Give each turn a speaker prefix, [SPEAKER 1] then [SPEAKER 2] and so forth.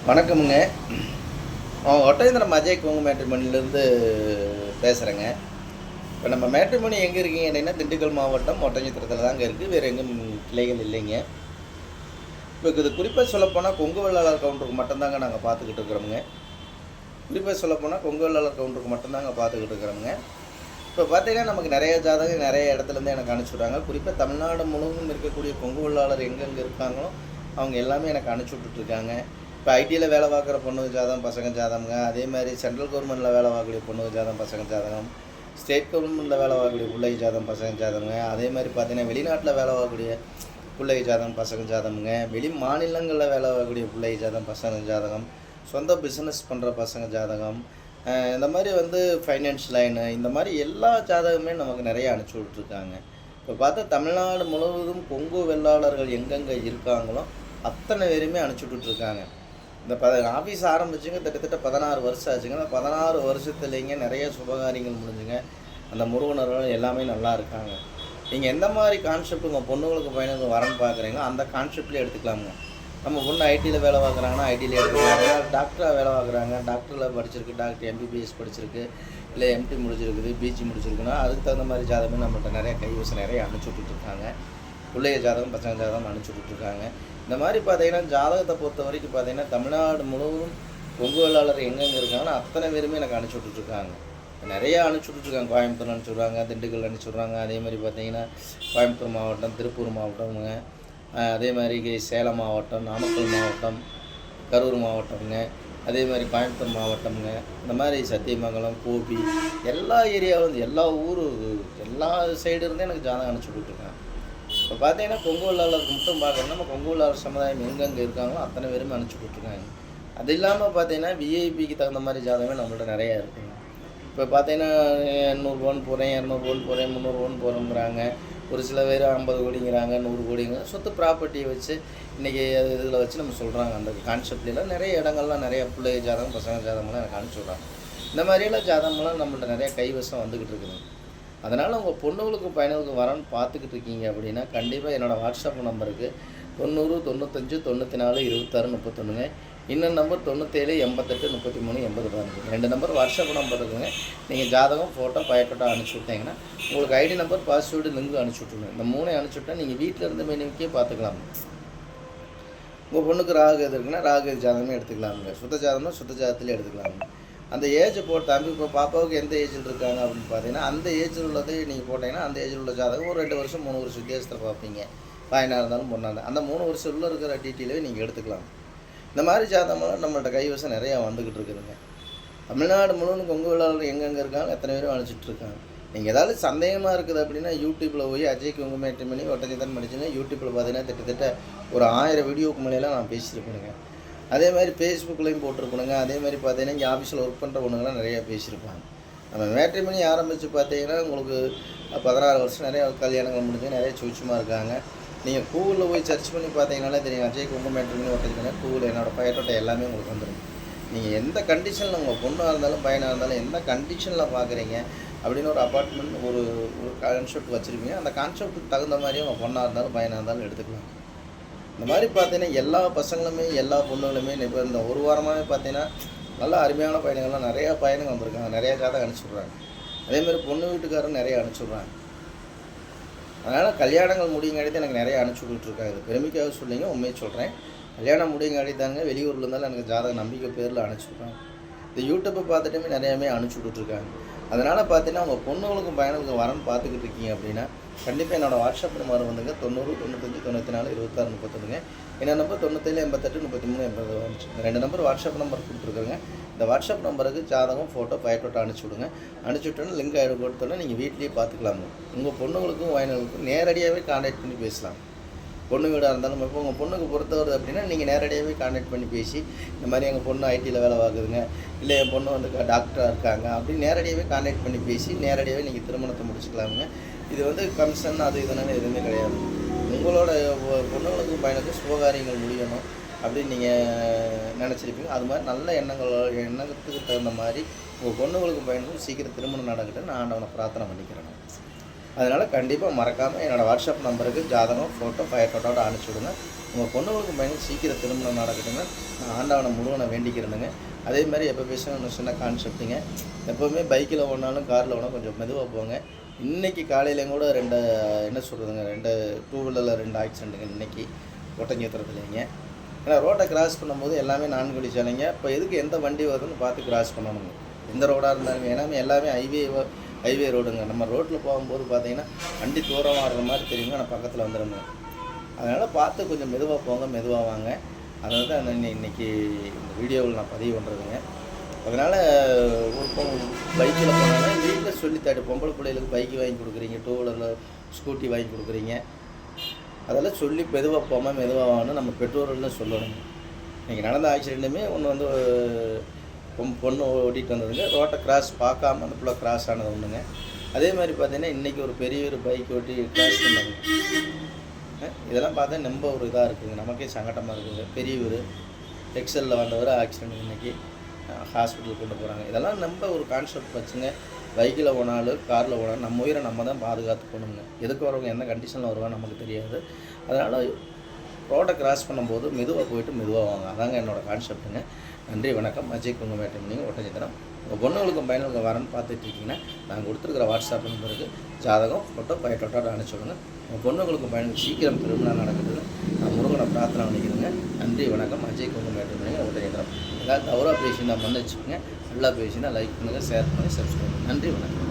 [SPEAKER 1] வணக்கமுங்க. ஒட்டயந்திரம் அஜய் கோங்கு மேட்ரிமோனிலேருந்து பேசுகிறேங்க. இப்போ நம்ம மேட்ரிமோனி எங்கே இருக்கீங்க அப்படின்னா, திண்டுக்கல் மாவட்டம் ஒட்டஞ்சத்திரத்தில் தாங்க இருக்குது. வேறு எங்கும் கிளைகள் இல்லைங்க. இப்போ இது குறிப்பாக சொல்லப்போனால் கொங்கு வெள்ளாளர் கவுண்டருக்கு மட்டும்தாங்க நாங்கள் பார்த்துக்கிட்டு இருக்கிறோமுங்க. குறிப்பாக சொல்லப்போனால் கொங்கு வெள்ளாளர் கவுண்டருக்கு மட்டும்தாங்க பார்த்துக்கிட்டு இருக்கிறோமுங்க. இப்போ பார்த்தீங்கன்னா நமக்கு நிறைய ஜாதகம் நிறைய இடத்துலேருந்து எனக்கு அனுப்பிச்சுட்றாங்க. குறிப்பாக தமிழ்நாடு முழுவதும் இருக்கக்கூடிய கொங்கு வெள்ளாளர் எங்கெங்கே இருக்காங்களோ அவங்க எல்லாமே எனக்கு அனுப்பிச்சி விட்டுட்ருக்காங்க. இப்போ ஐடியில் வேலை பார்க்குற பொண்ணுங்க ஜாதகம் பசங்க ஜாதகங்க, அதே மாதிரி சென்ட்ரல் கவர்மெண்ட்டில் வேலை பார்க்கக்கூடிய பொண்ணுங்க ஜாதகம் பசங்க ஜாதகம், ஸ்டேட் கவர்மெண்ட்டில் வேலை பார்க்கக்கூடிய பிள்ளைங்க ஜாதகம் பசங்க ஜாதகங்க, அதே மாதிரி பார்த்தீங்கன்னா வெளிநாட்டில் வேலை பார்க்கக்கூடிய பிள்ளைங்க ஜாதகம் பசங்க ஜாதகங்க, வெளி மாநிலங்களில் வேலை பார்க்கக்கூடிய பிள்ளைங்க ஜாதகம் பசங்க ஜாதகம், சொந்த பிஸ்னஸ் பண்ணுற பசங்க ஜாதகம், இந்த மாதிரி ஃபைனான்ஸ் லைனு, இந்த மாதிரி எல்லா ஜாதகமே நமக்கு நிறைய அனுப்பிச்சி விட்ருக்காங்க. இப்போ பார்த்தா தமிழ்நாடு முழுவதும் கொங்கு வெள்ளாளர்கள் எங்கெங்கே இருக்காங்களோ அத்தனை பேருமே அனுப்பிச்சி விட்டுட்ருக்காங்க. இந்த ஆஃபீஸ் ஆரம்பிச்சுங்க கிட்டத்தட்ட 16 வருஷம் ஆச்சுங்க. அந்த 16 வருஷத்துலேங்க நிறைய சுபகாரியங்கள் முடிஞ்சுங்க. அந்த முருகனர்கள் எல்லாமே நல்லா இருக்காங்க. நீங்கள் எந்த மாதிரி கான்செப்ட் உங்கள் பொண்ணுங்களுக்கு பையனுக்கு வரன்னு பார்க்குறீங்களோ அந்த கான்செப்ட்லேயே எடுத்துக்கலாமுங்க. நம்ம பொண்ணு ஐடியில் வேலை பார்க்குறாங்கன்னா ஐடியில் எடுத்துக்கலாங்க. டாக்டராக வேலை பார்க்குறாங்க, டாக்டரில் படிச்சிருக்கு, டாக்டர் எம்பிபிஎஸ் படிச்சிருக்கு, இல்லை எம்டி முடிச்சிருக்குது, பிஜி முடிச்சிருக்குன்னா அதுக்கு தகுந்த மாதிரி ஜாதகமே நம்மள்கிட்ட நிறைய கைவசம் நிறைய அனுப்பிச்சி விட்டுட்ருக்காங்க. பிள்ளைய ஜாதகம் பசங்க ஜாதகம் அனுப்பிச்சி விட்டுட்ருக்காங்க. இந்த மாதிரி பார்த்தீங்கன்னா ஜாதகத்தை பொறுத்த வரைக்கும் பார்த்தீங்கன்னா தமிழ்நாடு முழுவதும் கொங்கு வெள்ளாளர் எங்கெங்கே இருக்காங்கன்னா அத்தனை பேருமே எனக்கு அனுப்பிச்சி விட்டுட்ருக்காங்க. நிறையா அனுப்பிச்சி விட்டுருக்காங்க. கோயம்புத்தூர் அனுப்பிச்சி திண்டுக்கல் அனுப்பிச்சி விட்றாங்க. அதே மாதிரி பார்த்தீங்கன்னா கோயம்புத்தூர் மாவட்டம், திருப்பூர் மாவட்டம்ங்க, அதே மாதிரி சேலம் மாவட்டம், நாமக்கல் மாவட்டம், கரூர் மாவட்டம்ங்க, அதே மாதிரி கோயம்புத்தூர் மாவட்டம்ங்க, இந்த மாதிரி சத்தியமங்கலம், கோபி, எல்லா ஏரியாவும் எல்லா ஊர் எல்லா சைடு இருந்தே எனக்கு ஜாதகம் அனுப்பிச்சி விட்டுருக்காங்க. இப்போ பார்த்தீங்கன்னா கொங்கு வெள்ளாளருக்கு மட்டும் பார்க்கணுன்னா நம்ம கொங்கு வெள்ளாளர் சமுதாயம் எங்கெங்கே இருக்காங்களோ அத்தனை பேருமே அனுப்பிச்சி விட்டுருக்காங்க. அது இல்லாமல் பார்த்தீங்கன்னா விஐபிக்கு தகுந்த மாதிரி ஜாதகமே நம்மள்ட்ட நிறையா இருக்குங்க. இப்போ பார்த்தீங்கன்னா 100 பவுன் போகிறேன், 200 பவுன் போகிறேன், 300 பவுன் போகிறோங்கிறாங்க. ஒரு சில பேர் 50 கோடிங்கிறாங்க, 100 கோடிங்க. சொத்து ப்ராப்பர்ட்டியை வச்சு இன்றைக்கி இதில் வச்சு நம்ம சொல்கிறாங்க. அந்த கான்செப்ட்லாம் நிறைய இடங்கள்லாம் நிறைய பிள்ளை ஜாதகம் பசங்க ஜாதகம்லாம் எனக்கு அனுப்பிச்சி விட்றாங்க. இந்த மாதிரியெல்லாம் ஜாதகம்லாம் நம்மள்ட்ட நிறைய கைவசம் வந்துக்கிட்டு இருக்குதுங்க. அதனால் உங்கள் பொண்ணுகளுக்கும் பையனுக்கும் வரன்னு பார்த்துக்கிட்டு இருக்கீங்க அப்படின்னா கண்டிப்பாக என்னோடய வாட்ஸ்அப் நம்பருக்கு 90 95 94 26 31ங்க. இன்னொரு நம்பர் 97 88 33 80 15. 2 நம்பர் வாட்ஸ்அப் நம்பர் இருக்குங்க. நீங்கள் ஜாதகம் ஃபோட்டோ பயோடேட்டா அனுப்பிச்சி விட்டீங்கன்னா உங்களுக்கு ஐடி நம்பர் பாஸ்வேர்டு லிங்க் அனுப்பிச்சி விட்ருங்க. இந்த 3 அனுப்பிச்சி விட்டால் நீங்கள் வீட்டில் இருந்து மெனுக்கே பார்த்துக்கலாம். உங்கள் பொண்ணுக்கு ராகு எது இருக்குன்னா ராகு ஜாதகமே எடுத்துக்கலாமுங்க. சுத்த ஜாதகம்னா சுத்த ஜாதகத்துலேயே எடுத்துக்கலாமுங்க. அந்த ஏஜ் போட்டு தம்பி இப்போ பாப்பாவுக்கு எந்த ஏஜில் இருக்காங்க அப்படின்னு பார்த்தீங்கன்னா அந்த ஏஜில் உள்ளது நீங்கள் போட்டிங்கன்னா அந்த ஏஜில் உள்ள ஜாதகம் ஒரு 2 வருஷம் 3 வருஷம் வித்தியாசத்தில் பார்ப்பீங்க. பையனாக இருந்தாலும் பொண்ணாக இருந்தாலும் அந்த 3 வருஷம் உள்ள இருக்கிற டீட்டெயிலே நீங்கள் எடுத்துக்கலாம். இந்த மாதிரி ஜாதகமெல்லாம் நம்மள்ட்ட கைவசம் நிறையா வந்துக்கிட்டு இருக்குதுங்க. தமிழ்நாடு முழுவதும் கொங்கு வெள்ளாளர் எங்கெங்கே இருக்காங்க எத்தனை பேரும் அனுப்பிச்சிட்டு இருக்காங்க. நீங்கள் ஏதாவது சந்தேகமாக இருக்குது அப்படின்னா யூடியூப்பில் போய் அஜய் கொங்கு மேட்ரிமோனி ஒட்டஞ்சத்திரம் படிச்சுன்னா யூடியூப்பில் பார்த்தீங்கன்னா கிட்டத்தட்ட ஒரு 1000 வீடியோக்கு மேலேலாம் நான் பேசியிருப்பேனுங்க. அதே மாதிரி ஃபேஸ்புக்லேயும் போட்டிருப்பணுங்க. அதே மாதிரி பார்த்தீங்கன்னா இங்கே ஆஃபீஸில் ஒர்க் பண்ணுற பொண்ணுங்களாம் நிறையா பேசியிருப்பாங்க. நம்ம மேட்ரிமோனி ஆரம்பித்து பார்த்தீங்கன்னா உங்களுக்கு 16 வருஷம் நிறையா கல்யாணங்கள் முடிஞ்சு நிறைய சூட்சமாக இருக்காங்க. நீங்கள் கூகுளில் போய் சர்ச் பண்ணி பார்த்தீங்கன்னாலே தெரியும். அஜய் கொங்கு மேட்ரிமோனி ஒட்டஞ்சத்திரம்னா கூகுள் என்னோடய பயோடேட்டா எல்லாமே உங்களுக்கு வந்துடும். நீங்கள் எந்த கண்டிஷனில் உங்கள் பொண்ணாக இருந்தாலும் பையனாக இருந்தாலும் எந்த கண்டிஷனில் பார்க்குறீங்க அப்படின்னு ஒரு அப்பார்ட்மெண்ட் ஒரு கான்செப்ட் வச்சுருப்பீங்க. அந்த கான்செப்ட்டுக்கு தகுந்த மாதிரியே உங்கள் பொண்ணாக இருந்தாலும் பையனாக இருந்தாலும் எடுத்துக்கலாம். இந்த மாதிரி பார்த்தீங்கன்னா எல்லா பசங்களுமே எல்லா பொண்ணுகளுமே இப்போ இந்த ஒரு வாரமாகவே பார்த்தீங்கன்னா நல்லா அருமையான பையனுங்கள்லாம் நிறையா பையனுங்க வந்திருக்காங்க. நிறையா ஜாதகம் அனுப்பிச்சுட்றாங்க. அதேமாதிரி பொண்ணு வீட்டுக்காரரும் நிறைய அனுப்பிச்சுட்றாங்க. அதனால் கல்யாணங்கள் முடியுங்காட்டி எனக்கு நிறைய அனுப்பிச்சி விட்டுருக்காங்க. இது பெருமைக்காக சொல்லிங்க, உண்மையை சொல்கிறேன். கல்யாணம் முடியுங்காட்டி தாங்க வெளியூரில் இருந்தாலும் எனக்கு ஜாதகம் நம்பிக்கை பேரில் அனுப்பிச்சுட்றாங்க. இந்த யூடியூப்பை பார்த்துட்டுமே நிறையாமே அனுப்பிச்சி விட்டுருக்காங்க. அதனால் பார்த்தீங்கன்னா உங்கள் பொண்ணுகளுக்கும் பையனுக்கும் வரன்னு பார்த்துக்கிட்டு இருக்கீங்க அப்படின்னா கண்டிப்பாக என்னோடய வாட்ஸ்அப் நம்பர் 90 95 94 26 31ங்க. என்ன நம்பர் 97 88 33 80. 2 நம்பர் வாட்ஸ்அப் நம்பர் கொடுத்துருக்குறேங்க. இந்த வாட்ஸ்அப் நம்பருக்கு ஜாதகம் ஃபோட்டோ பயோடேட்டா அனுப்பிச்சி விடுங்க. அனுப்பிச்சி விட்டோன்னா லிங்க் கொடுத்தோன்னா நீங்கள் வீட்லேயே பார்த்துக்கலாங்க. உங்கள் பொண்ணுங்களுக்கும் பையனுங்களுக்கும் நேரடியாகவே கான்டாக்ட் பண்ணி பேசலாம். பொண்ணு வீடாக இருந்தாலும் இப்போ உங்கள் பொண்ணுக்கு பொறுத்த வருது அப்படின்னா நீங்கள் நேரடியாகவே கான்டாக்ட் பண்ணி பேசி இந்த மாதிரி எங்கள் பொண்ணு ஐடியில் வேலை பார்க்குதுங்க, இல்லை என் பொண்ணு டாக்டராக இருக்காங்க அப்படின்னு நேரடியாகவே கான்டாக்ட் பண்ணி பேசி நேரடியாகவே நீங்கள் திருமணத்தை முடிச்சுக்கலாமுங்க. இது கமிஷன் அது இதனால எதுவுமே கிடையாது. உங்களோட பொண்ணுங்களுக்கும் பையனுக்கும் சுபகாரியங்கள் முடியணும் அப்படின்னு நீங்கள் நினச்சிருப்பீங்க. அது மாதிரி நல்ல எண்ணத்துக்கு தகுந்த மாதிரி உங்கள் பொண்ணுங்களுக்கும் பையனுக்கும் சீக்கிரம் திருமணம் நடக்கட்டுன்னு நான் ஆண்டவனை பிரார்த்தனை பண்ணிக்கிறேன். அதனால் கண்டிப்பாக மறக்காமல் என்னோடய வாட்ஸ்அப் நம்பருக்கு ஜாதகம், ஃபோட்டோ, ஃபோட்டோட அனுப்பிச்சி விடுங்க. உங்கள் பொண்ணுங்களுக்கு பையனுக்கு சீக்கிரம் திருமணம் நடக்கட்டுன்னு நான் ஆண்டவனை முருகனை வேண்டிக்கிறேனுங்க. அதே மாதிரி எப்போ பேசினா ஒன்று சின்ன கான்செப்ட்டுங்க, எப்போவுமே பைக்கில் ஓடினாலும் காரில் ஓடினா கொஞ்சம் மெதுவாக போங்க. இன்றைக்கி காலையிலேயும் கூட 2 என்ன சொல்கிறதுங்க 2 டூ வீலரில் 2 ஆக்சிடெண்ட்டுங்க இன்றைக்கி ஒட்டஞ்சத்திரத்துலேங்க. ஏன்னா ரோட்டை கிராஸ் பண்ணும்போது எல்லாமே 4 வழி சாலைங்க. இப்போ எதுக்கு எந்த வண்டி வருதுன்னு பார்த்து கிராஸ் பண்ணணுங்க, எந்த ரோடாக இருந்தாலும். ஏன்னா எல்லாமே ஹைவே ரோடுங்க. நம்ம ரோட்டில் போகும்போது பார்த்தீங்கன்னா வண்டி தூரமாக வர்ற மாதிரி தெரியுங்க, ஆனால் பக்கத்தில் வந்துடுங்க. அதனால் பார்த்து கொஞ்சம் மெதுவாக போங்க, மெதுவாக வாங்க. அதனால தான் இன்றைக்கி இந்த வீடியோவில் நான் பதிவு பண்ணுறதுங்க. அதனால் ஒரு பைக்கில் போனாலும் வீட்டில் சொல்லித்தாடு, பொம்பளை பிள்ளைகளுக்கு பைக்கு வாங்கி கொடுக்குறீங்க, டூ வீலரில் ஸ்கூட்டி வாங்கி கொடுக்குறீங்க, அதெல்லாம் சொல்லி மெதுவாக போகாமல் மெதுவாக வாங்கணும் நம்ம பெற்றோர்கள்னு சொல்லணுங்க. இன்றைக்கி நடந்த ஆக்சிடெண்ட்டுமே ஒன்று வந்து பொண்ணு ஓட்டிகிட்டு வந்ததுங்க, ரோட்டை கிராஸ் பார்க்காம அந்த பிள்ளை கிராஸ் ஆனது ஒன்றுங்க. அதே மாதிரி பார்த்தீங்கன்னா இன்றைக்கி ஒரு பெரிய ஒரு பைக் ஓட்டி கிராஸ் பண்ணாங்க. இதெல்லாம் பார்த்தா ரொம்ப ஒரு இதாக இருக்குதுங்க, நமக்கே சங்கடமாக இருக்குதுங்க. பெரியவர் எக்ஸலில் வந்தவர் ஆக்சிடெண்ட் இன்றைக்கி ஹாஸ்பிட்டலுக்கு கொண்டு போகிறாங்க. இதெல்லாம் நம்ம ஒரு கான்செப்ட் வச்சுங்க. பைக்கில் போனாலும் காரில் போனாலும் நம்ம உயிரை நம்ம தான் பாதுகாத்து போகணுங்க. எதுக்கு வரவங்க என்ன கண்டிஷனில் வருவாங்க நமக்கு தெரியாது. அதனால் ரோட்டை கிராஸ் பண்ணும்போது மெதுவாக போயிட்டு மெதுவாக வாங்க. அதாங்க என்னோடய கான்செப்ட்டுங்க. நன்றி, வணக்கம். அஜய் குங்குமேட்டம் ஒட்டஞ்சத்திரம். உங்கள் பொண்ணுங்களுக்கும் பையனுக்கும் வரேன்னு பார்த்துட்ருக்கீங்கன்னா நான் கொடுத்துருக்குற வாட்ஸ்அப் நம்பருக்கு ஜாதகம், ஃபோட்டோ, ஃபோட்டோட அனுப்பிச்சி விடுங்க. உங்கள் பொண்ணுங்களுக்கும் பையனுக்கு சீக்கிரம் திருமணம் நடக்குதுன்னு நான் முருகனை பிரார்த்தனை பண்ணிக்கிறேங்க. நன்றி, வணக்கம். அஜய் குங்குமேட்டம் ஒட்டஞ்சத்திரம். ஏதாவது தவறாக பேசினா மன்னிச்சுக்கோங்க. நல்லா பேசினா லைக் பண்ணுங்கள், ஷேர் பண்ணி சப்ஸ்கிரைப் பண்ணுங்கள். நன்றி, வணக்கம்.